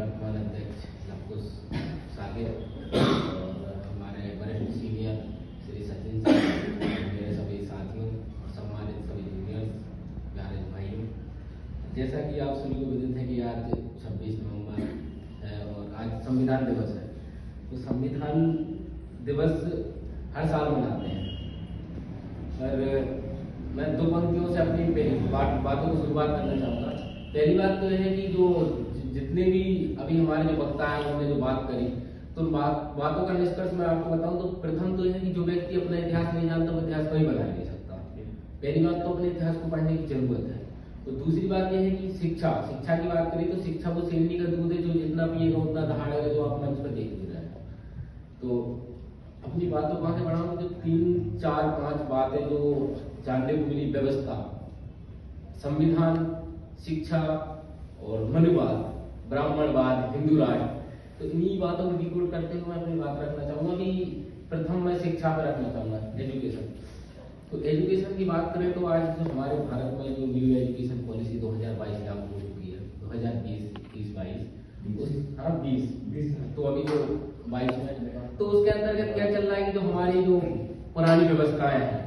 वर्तमान अध्यक्ष लवकुश सागर और हमारे वरिष्ठ सीनियर श्री सचिन साहब, मेरे सभी साथियों और सम्मानित सभी जूनियर्स, प्यारे भाइयों, जैसा कि आप सभी को विदित है कि आज 26 नवंबर है और आज संविधान दिवस है। तो संविधान दिवस हर साल मनाते हैं, पर मैं दो पंक्तियों से अपनी बातों को शुरुआत करना चाहूँगा। पहली बात तो यह है कि जो जितने भी अभी हमारे जो वक्ता हैं उन्होंने जो बात करी, तो बातों का निष्कर्ष मैं आपको बताऊं तो प्रथम तो यह है कि जो व्यक्ति अपना इतिहास नहीं जानता वो इतिहास कभी बना नहीं सकता। पहली बात तो अपने इतिहास को पढ़ने की जरूरत है। तो दूसरी बात यह है कि शिक्षा की बात करें तो शिक्षा वो शेरनी का दूध है, जो जितना पिएगा उतना दहाड़ेगा, जो आप मंच पर देख भी रहे हैं। तो अपनी बातों को आगे बढ़ाऊं तो 3, 4, 5 बातें जो जानने को मिली, व्यवस्था, संविधान, शिक्षा और मनुवाद, ब्राह्मणवाद, हिंदू राष्ट्र, तो इन्हीं बातों को डिकोड करते हुए मैं अपनी बात रखना चाहूंगा कि प्रथम मैं शिक्षा पर रखना चाहूंगा, एजुकेशन। तो एजुकेशन की बात करें तो आज जो हमारे भारत में जो न्यू एजुकेशन पॉलिसी 2022 लागू हो चुकी है, 2020 तो अभी जो 22 में, तो उसके अंतर्गत क्या चल रहा है कि जो हमारी जो पुरानी व्यवस्थाएं हैं,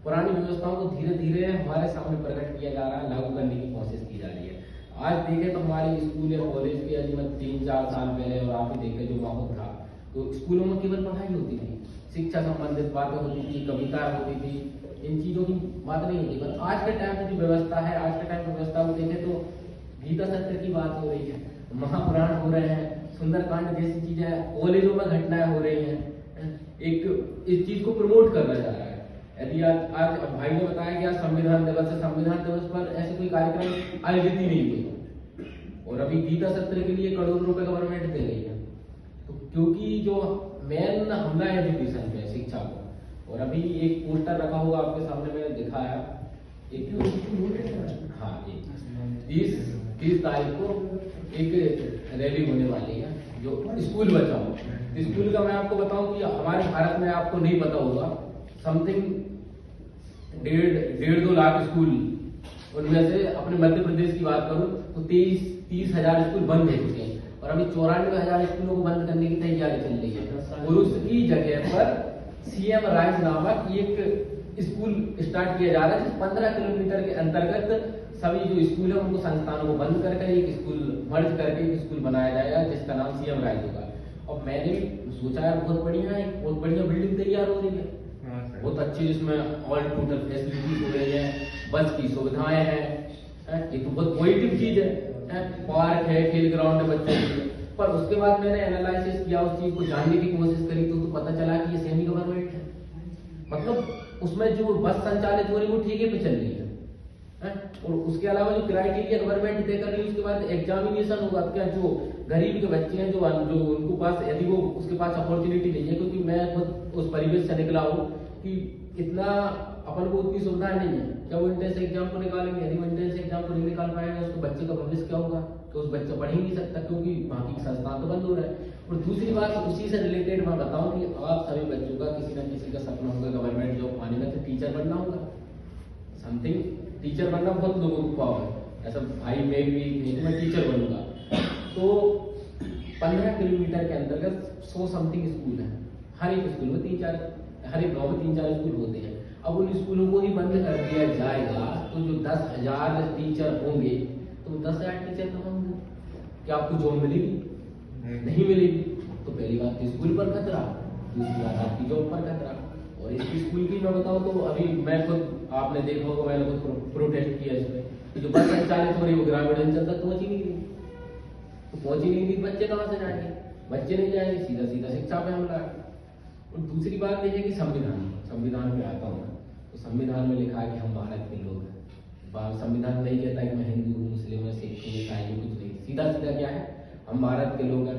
पुरानी व्यवस्थाओं को धीरे धीरे हमारे सामने प्रकट किया जा रहा है, लागू करने की कोशिश की जा रही है। आज देखें तो हमारे स्कूल या कॉलेज के यदि 3-4 साल पहले और आप ही देखें जो माहौल था, तो स्कूलों में केवल पढ़ाई होती थी, शिक्षा संबंधित बातें होती थी, कविता होती थी, इन चीजों की बात नहीं होती। पर आज के टाइम में जो व्यवस्था है, आज के टाइम में व्यवस्था को देखें तो गीता सत्र की बात हो रही है, महापुराण हो रहे हैं, सुंदरकांड जैसी चीजें कॉलेजों में घटनाएं हो रही हैं, एक इस चीज को प्रमोट करना जा रहा है। यदि आज भाई ने बताया कि आज संविधान दिवस है, संविधान दिवस पर ऐसे कोई कार्यक्रम आयोजित ही नहीं हुए और अभी गीता सत्र के लिए करोड़ों रुपए गवर्नमेंट दे रही है। तो क्योंकि जो मेन हमला है एजुकेशन पे, शिक्षा को, और अभी एक पोस्टर रखा हुआ आपके सामने मैंने दिखाया, एक हाँ 30 तारीख को एक रैली होने वाली है जो स्कूल बचाओ। स्कूल का मैं आपको बताऊं कि हमारे भारत में आपको नहीं पता होगा, समथिंग 1.5-2 लाख स्कूल, उनमें से अपने मध्य प्रदेश की बात करूं तो 30 हजार स्कूल बंद हो चुके हैं और अभी 94,000 स्कूलों को बंद करने की तैयारी चल रही है। और उसकी जगह पर सीएम राइज नामक एक स्कूल स्टार्ट किया जा रहा है, जिस 15 किलोमीटर के अंतर्गत सभी जो स्कूल है उनको संस्थानों को बंद करके एक स्कूल मर्ज करके एक स्कूल बनाया जाएगा, जिसका नाम सीएम राइज होगा। और मैंने सोचा है बहुत बढ़िया बिल्डिंग तैयार हो रही है, बहुत अच्छी, जिसमें ऑल टोटल फैसिलिटीज हो रही है, बस की सुविधाएं हैं, ये तो बहुत पॉजिटिव चीज है, पार्क है, खेल ग्राउंड है बच्चों के लिए। पर उसके बाद मैंने एनालिसिस किया, उस चीज को जानने की कोशिश करी, तो पता चला कि ये सेमी गवर्नमेंट है। मतलब उसमें जो बस संचालित हो रही है वो ठेके पे चल रही है, और उसके अलावा जो क्राइटेरिया गवर्नमेंट तय कर रही है, उसके बाद एग्जामिनेशन होगा। क्या जो गरीब के बच्चे हैं, जो उनको पास, यदि वो उसके पास अपॉर्चुनिटी नहीं है, क्योंकि मैं खुद उस परिवेश से निकला हूँ कि इतना अपन को उतनी सुविधा नहीं है, क्या वो एंट्रेंस एग्जाम को निकालेंगे, यदि वो एंट्रेंस एग्जाम को नहीं निकाल पाएगा उसको बच्चे का भविष्य क्या होगा, तो उस बच्चा पढ़ ही नहीं सकता, क्योंकि बाकी संस्थान तो बंद हो रहा है। और दूसरी बात उसी से रिलेटेड मैं बताऊं कि आप सभी बच्चों का किसी न किसी का सपना होगा गवर्नमेंट जॉब पाने में, तो टीचर बनना होगा, समथिंग टीचर बनना बहुत लोगों को ख्वाब है, ऐसा भाई मैं टीचर बनूंगा। तो 15 किलोमीटर के अंतर्गत 100 समथिंग स्कूल है, हर एक स्कूल में हर एक गाँव में 3-4 स्कूल होते हैं। अब उन स्कूलों को ही बंद कर दिया जाएगा तो जो 10,000 टीचर होंगे, तो 10,000 टीचर कहाँ होंगे? क्या आपको जॉब मिलेगी? नहीं मिलेगी। तो पहली बात तो स्कूल पर खतरा, दूसरी बात आपकी जॉब पर खतरा। और इसकी स्कूल की मैं बताऊं तो अभी मैं खुद, आपने देखा होगा, मैंने खुद प्रोटेस्ट किया इसमें, जो बस संचालित हो रही है वो ग्रामीण अंचल तक पहुंच ही नहीं रही, तो पहुंच ही नहीं रही, बच्चे कहाँ से जाएंगे? बच्चे नहीं जाएंगे, सीधा सीधा शिक्षा पे हमला है। और दूसरी बात यह है कि संविधान पे आता हूँ, तो संविधान में लिखा है कि हम भारत के लोग हैं। संविधान नहीं कहता कि मैं हिंदू हूँ, मुस्लिम हूँ, सिख हूँ, ईसाई हूँ, कुछ नहीं, सीधा सीधा क्या है, हम भारत के लोग हैं।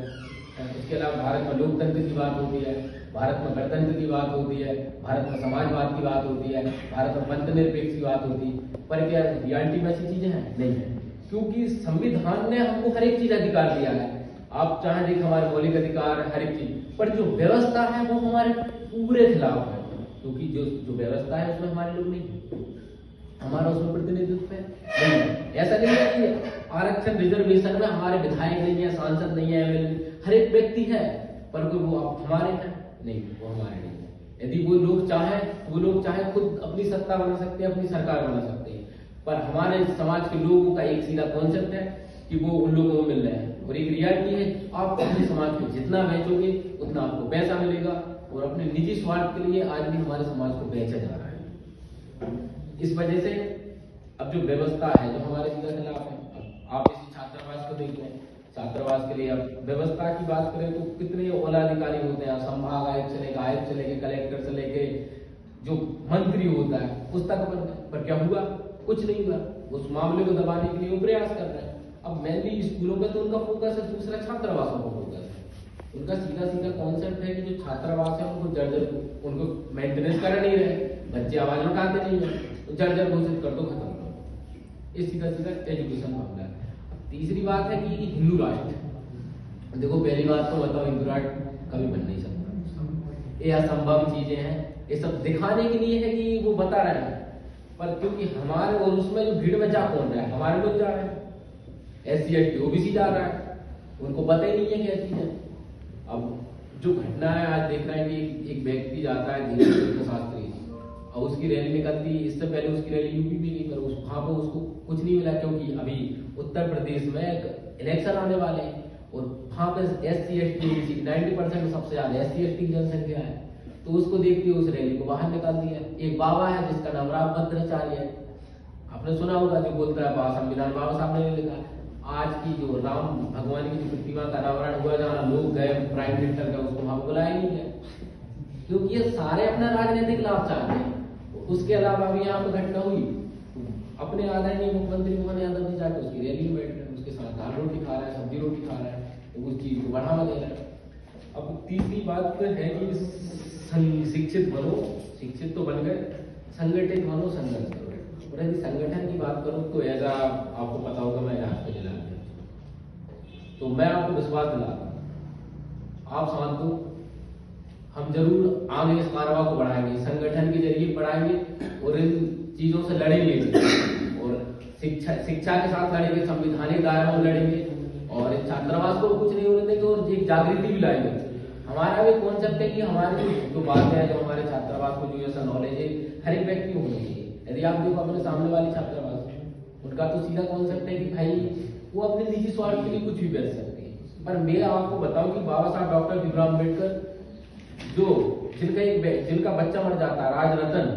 उसके अलावा भारत में लोकतंत्र की बात होती है, भारत में गणतंत्र की बात होती है, भारत में समाजवाद की बात होती है, भारत में पंथनिरपेक्ष की बात होती है। पर क्या रियलिटी में ऐसी चीजें हैं? नहीं है, क्योंकि संविधान ने हमको हर एक चीज अधिकार दिया है। आप चाहे देख, हमारे मौलिक अधिकार हर एक चीज, पर जो व्यवस्था है वो हमारे पूरे खिलाफ है, क्योंकि जो व्यवस्था है उसमें हमारे लोग नहीं, हमारा उसमें प्रतिनिधित्व है? नहीं है। ऐसा नहीं है कि आरक्षण रिजर्वेशन में हमारे विधायक नहीं है, सांसद नहीं है, MLA, हर एक व्यक्ति है, पर कोई वो हमारे हैं नहीं, वो हमारे नहीं है। यदि वो लोग चाहे खुद अपनी सत्ता बना सकते हैं, अपनी सरकार बना सकते हैं, पर हमारे समाज के लोगों का एक सीधा कॉन्सेप्ट है कि वो उन लोगों को मिल रहे हैं, और एक रियलिटी है, आप अपने समाज में जितना बेचोगे उतना आपको पैसा मिलेगा, और अपने निजी स्वार्थ के लिए आज भी हमारे समाज को बेचा जा रहा है। इस वजह से अब जो व्यवस्था है जो हमारे सीधा खिलाफ है, आप इस छात्रावास को देख लें, छात्रावास के लिए अब व्यवस्था की बात करें तो कितने ओला अधिकारी होते हैं, संभाग आयुक्त से लेकर आयुक्त से लेकर कलेक्टर से लेकर जो मंत्री होता है उस तक पर क्या हुआ? कुछ नहीं हुआ। उस मामले को दबाने के लिए वो प्रयास कर रहे हैं। अब मेनली स्कूलों पे तो उनका फोकस है, दूसरा छात्रावासों का फोकस है। उनका सीधा कॉन्सेप्ट है कि जो छात्रावास है उनको जर्जर, उनको मेंटेनेंस कर नहीं रहे, बच्चे आवाज उठाते नहीं है, तो जर्जर घोषित कर दो, खत्म करो। ये सीधा एजुकेशन मामला है। तीसरी बात है कि हिंदू राष्ट्र, देखो पहली बात तो बताओ, हिंदू राष्ट्र कभी बन नहीं सकता, ये असंभव चीजें हैं। ये सब दिखाने के लिए है कि वो बता रहे हैं, पर क्योंकि हमारे और उसमें जो भीड़ में जा कौन रहा है? हमारे लोग जा रहे हैं, SC ST OBC जा रहा है, उनको पता ही नहीं है क्या चीज है। अब जो घटना है आज देख रहे हैं कि एक व्यक्ति जाता है धीरे शास्त्री और उसकी रैली निकलती, इससे पहले उसकी रैली यूपी में नहीं, पर वहां पर उसको कुछ नहीं मिला, क्योंकि अभी उत्तर प्रदेश में इलेक्शन आने वाले हैं और वहां पर SC ST OBC 90% सबसे ज्यादा SC ST की जनसंख्या है, तो उसको देखते हुए उस रैली को बाहर निकाल दिया। एक बाबा है जिसका नाम राम भद्राचार्य है, आपने सुना होगा, जो बोलता है संविधान बाबा साहब ने लिखा। आज की जो राम भगवान की जो प्रतिमा का अनावरण हुआ, जहाँ लोग गए, प्राइम मिनिस्टर का उसको वहां बुलाया नहीं गया, क्योंकि ये सारे अपना राजनीतिक लाभ चाहते हैं। उसके अलावा अभी यहाँ पर घटना हुई, अपने आदरणीय मुख्यमंत्री मोहन यादव जी जाकर उसकी रैली में बैठ रहे हैं, उसके साथ दाल रोटी खा रहा है, सब्जी रोटी खा रहा है, तो उस चीज को बढ़ावा दे रहा है। अब तीसरी बात है कि शिक्षित बनो, शिक्षित तो बन गए, संगठित बनो, संघर्ष करो। और यदि संगठन की बात करूं तो ऐसा आपको पता होगा, मैं यहाँ पे दिला तो मैं आपको विश्वास दिलाता हूं, आप शांत हो, हम जरूर आगे इस कारवा को बढ़ाएंगे, संगठन के जरिए बढ़ाएंगे और इन चीजों से लड़ेंगे, और शिक्षा के साथ लड़ेंगे, संवैधानिक दायरों में लड़ेंगे, और इस छात्रावास को कुछ नहीं होने देंगे, और एक जागृति भी लाएंगे। हमारा भी कॉन्सेप्ट है कि हमारे जो बातें हैं, जो हमारे छात्रावास को जो ऐसा नॉलेज है हर एक व्यक्ति को होनी चाहिए। यदि आप देखो अपने सामने वाली छात्रावास, उनका तो सीधा कॉन्सेप्ट है कि भाई वो अपने निजी स्वार्थ के लिए कुछ भी बेच सकते हैं, पर मैं आपको बताऊं कि बाबा साहब डॉक्टर भीमराव अम्बेडकर, जो जिनका बच्चा मर जाता है, राज रतन,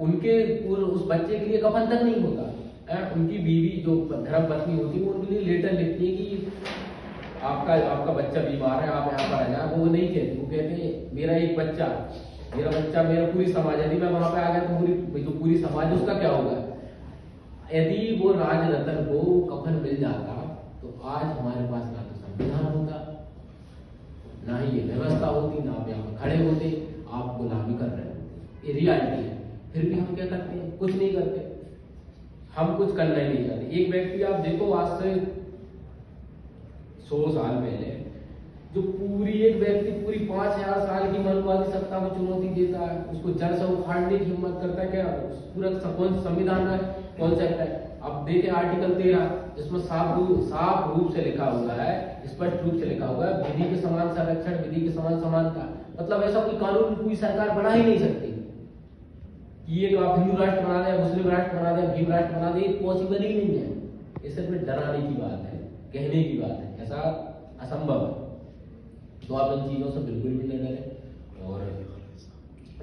उनके उस बच्चे के लिए कफन तक नहीं होता, उनकी बीवी जो धर्म पत्नी होती है वो उनके लिए लेटर लिखती है कि आपका बच्चा बीमार है, आप यहाँ पर आ जाए। वो नहीं कहते, वो कहते हैं मेरा एक बच्चा, मेरा पूरी समाज, यदि मैं वहां पे आ गया तो पूरी समाज, उसका क्या होगा? यदि वो राज रतन को कफन मिल जाता तो आज हमारे पास ना तो संविधान होता, ना ही ये व्यवस्था होती, ना आप यहाँ खड़े होते। आप गुलामी कर रहे हैं, ये रियलिटी है। फिर भी हम क्या करते हैं? कुछ नहीं करते, हम कुछ करना ही नहीं चाहते। एक व्यक्ति आप देखो, आज से 100 साल पहले जो एक व्यक्ति पूरी 5000 साल की मनुवादी सत्ता को चुनौती देता है, उसको जड़ से उखाड़ने की हिम्मत करता है, क्या पूरा संविधान का कॉन्सेप्ट है। अब देखें आर्टिकल 13, जिसमें साफ रूप से लिखा हुआ है, स्पष्ट रूप से लिखा हुआ है, विधि के समान संरक्षण, विधि के समान समानता। मतलब ऐसा कोई कानून कोई सरकार बना ही नहीं सकती कि ये आप हिंदू राष्ट्र बना दे, मुस्लिम राष्ट्र बना दे, भीम राष्ट्र बना दे, पॉसिबल ही नहीं है। ये सिर्फ डराने की बात है, कहने की बात है, ऐसा असंभव है। तो आप इन चीजों से बिल्कुल भी नहीं डरें। और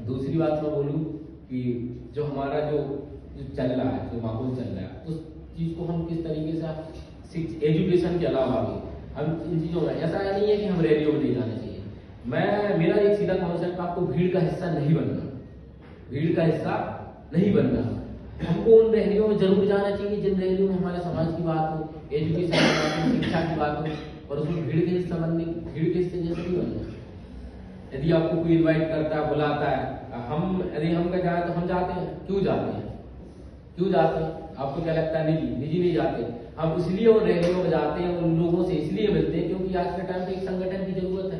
दूसरी बात मैं बोलूं कि जो हमारा जो चल रहा है, जो माहौल चल रहा है, उस चीज को हम किस तरीके से एजुकेशन के अलावा भी हम इन चीजों में, ऐसा नहीं है कि हम रैलियों में नहीं जाना चाहिए। मेरा एक सीधा कॉन्सेप्ट, आपको भीड़ का हिस्सा नहीं बनना, भीड़ का हिस्सा नहीं बनना। हमको उन रैलियों में जरूर जाना चाहिए जिन रैलियों में हमारे समाज की बात हो, एजुकेशन की बात हो, शिक्षा की बात हो, और उसमें भीड़ के हिस्सा बनने, भीड़ के हिस्से जैसे नहीं बनना। यदि आपको कोई इनवाइट करता है, बुलाता है, यदि हम क्या जाए तो हम जाते हैं। क्यों जाते हैं? आपको क्या लगता है? निजी नहीं जाते। हम इसलिए उन रैलियों में जाते हैं, उन लोगों से इसलिए मिलते हैं क्योंकि आज के टाइम पे एक संगठन की जरूरत है,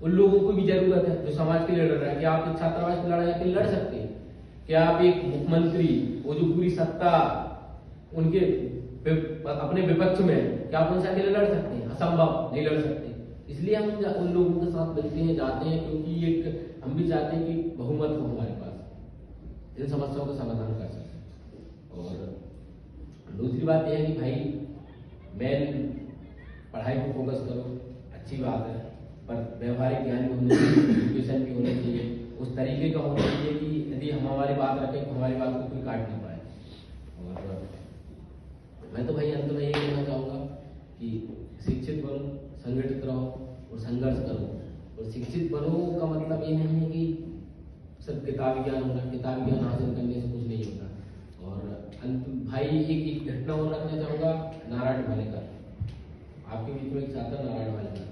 उन लोगों को भी जरूरत है जो समाज के लिए लड़ रहा है, कि आप छात्रावास की लड़ाई के लिए लड़ सकते हैं। क्या आप एक मुख्यमंत्री वो जो पूरी सत्ता उनके अपने विपक्ष में, क्या आप उनसे अकेले लड़ सकते हैं? असंभव, नहीं लड़ सकते। इसलिए हम उन लोगों के साथ मिलते हैं, जाते हैं, क्योंकि एक हम भी चाहते हैं कि बहुमत हो हमारे पास, इन समस्याओं का समाधान कर सकें। और दूसरी बात यह है कि भाई मेन पढ़ाई को फोकस करो, अच्छी बात है, पर व्यवहारिक ज्ञान भी होना चाहिए, एजुकेशन भी होना चाहिए, उस तरीके का होना चाहिए कि यदि हम हमारी बात रखें तो हमारी बात को कोई काट नहीं पाए। और मैं तो भाई अंत में ये कहना चाहूँगा कि शिक्षित बनो, संगठित रहो और संघर्ष करो। और शिक्षित बनो का मतलब ये नहीं है कि सिर्फ किताबी ज्ञान होना, किताबी ज्ञान हासिल करने से कुछ नहीं होता। और अंत भाई एक घटना और रखना चाहूँगा, नारायण भालेकर, आपके बीच में एक छात्र नारायण भालेकर,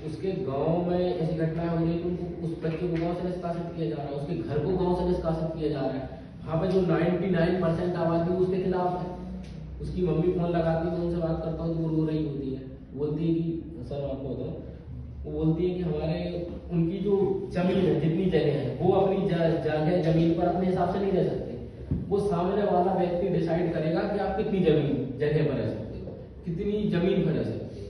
उसके गांव में ऐसी घटनाएं हो रही है, उस बच्चे को गांव से निष्कासित किया जा रहा है, उसके घर को गांव से निष्कासित किया जा रहा है। वहाँ पर जो 99% आबादी उसके खिलाफ है। उसकी मम्मी फोन लगाती है, मैं उनसे बात करता हूँ तो वो रो रही होती है, बोलती है कि सर आपको बताओ, वो बोलती है कि हमारे उनकी जो जमीन है, जितनी जगह है, वो अपनी जगह जमीन पर अपने हिसाब से नहीं रह सकते। वो सामने वाला व्यक्ति डिसाइड करेगा कि आप कितनी जगह पर रह सकते हो, कितनी जमीन पर रह सकते हो।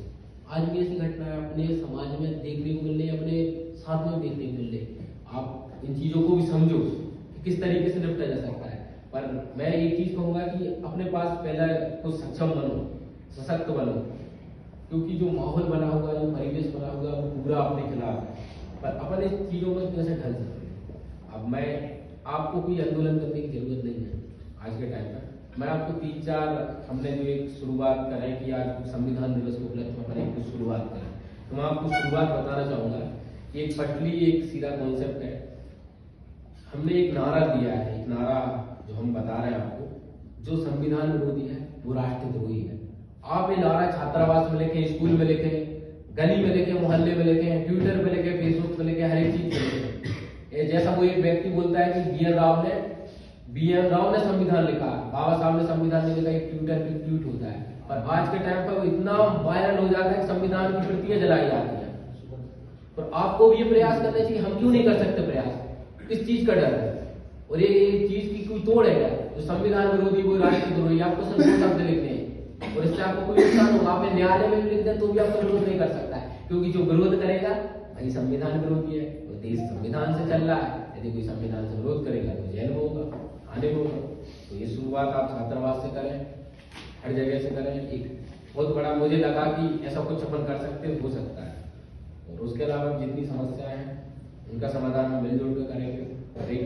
आज भी ऐसी घटना अपने समाज में देखने को मिल रही, अपने साथ में देखने को मिल रही। आप इन चीजों को भी समझो कि किस तरीके से निपटा जा सकता है। पर मैं एक चीज कहूंगा कि अपने पास पहले तो सक्षम बनो, सशक्त बनो, क्योंकि जो माहौल बना हुआ, जो परिवेश बना हुआ, वो पूरा अपने खिलाफ है। पर अपन इस चीजों में कैसे ढल सकते हैं? अब मैं आपको कोई आंदोलन करने की जरूरत नहीं है आज के टाइम पर। मैं आपको 3-4 हमने जो एक शुरुआत करें कि आज संविधान दिवस के उपलक्ष्य में अपन एक शुरुआत करें, तो मैं आपको शुरुआत बताना चाहूंगा कि एक पटली एक सीधा कॉन्सेप्ट है। हमने एक नारा दिया है, एक नारा जो हम बता रहे हैं आपको, जो संविधान विरोधी है वो राष्ट्रद्रोही है। आप ये नारा छात्रावास में लिखें, स्कूल में लिखें, गली में लिखें, मोहल्ले में लिखें, ट्विटर पे लिखें, फेसबुक पे लिखें, हर एक चीज पे लिखें। जैसा वो एक व्यक्ति बोलता है कि बी.एन. राव ने संविधान लिखा, बाबा साहब ने संविधान नहीं लिखा, एक ट्विटर पे ट्वीट होता है। पर आज के टाइम पर वो इतना वायरल हो जाता है कि संविधान की प्रतियां जलाई जाती है। तो आपको भी ये प्रयास करना चाहिए, हम क्यों नहीं कर सकते प्रयास? किस चीज का डर है? और ये चीज की कोई तोड़ है क्या? जो संविधान विरोधी वो राष्ट्रद्रोही, आपको सिर्फ 2 शब्द लिखने हैं और इससे आपको कोई नुकसान होगा। आप न्यायालय में भी लिख दें तो भी आपको विरोध नहीं कर सकता है, क्योंकि जो विरोध करेगा भाई संविधान विरोधी है, वो देश संविधान से चल रहा है। यदि कोई संविधान से विरोध करेगा तो जेल में होगा, आने में होगा। तो ये शुरुआत आप छात्रावास से करें, हर जगह से करें। एक बहुत बड़ा मुझे लगा कि ऐसा कुछ अपन कर सकते हो सकता है। और उसके अलावा जितनी समस्याएं हैं उनका समाधान हम मिलजुल कर करेंगे। और एक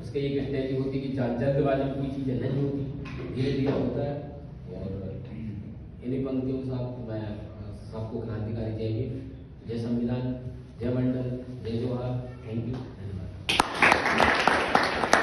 उसके एक स्टेज होती है कि जल्दबाजी में कोई चीजें नहीं होती, धीरे धीरे होता है। और इन्हीं पंक्तियों के साथ मैं सबको क्रांतिकारी जय हिंद, जय संविधान, जय मंडल।